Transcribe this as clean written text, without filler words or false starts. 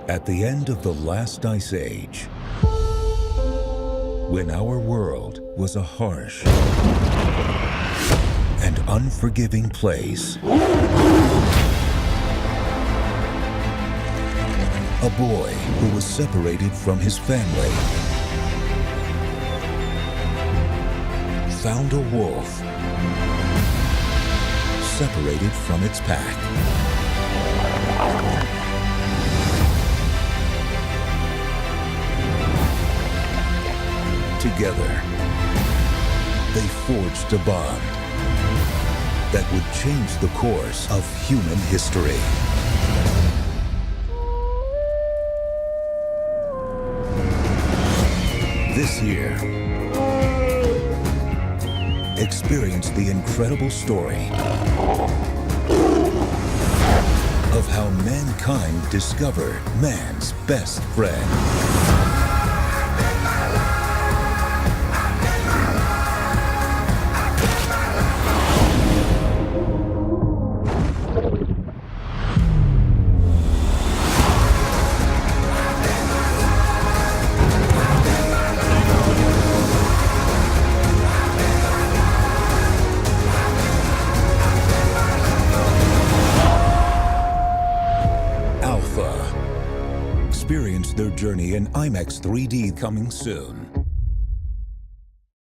At the end of the last ice age, when our world was a harsh and unforgiving place, a boy who was separated from his family found a wolf separated from its pack. Together, they forged a bond that would change the course of human history. This year, experience the incredible story of how mankind discovered man's best friend. Experience their journey in IMAX 3D coming soon.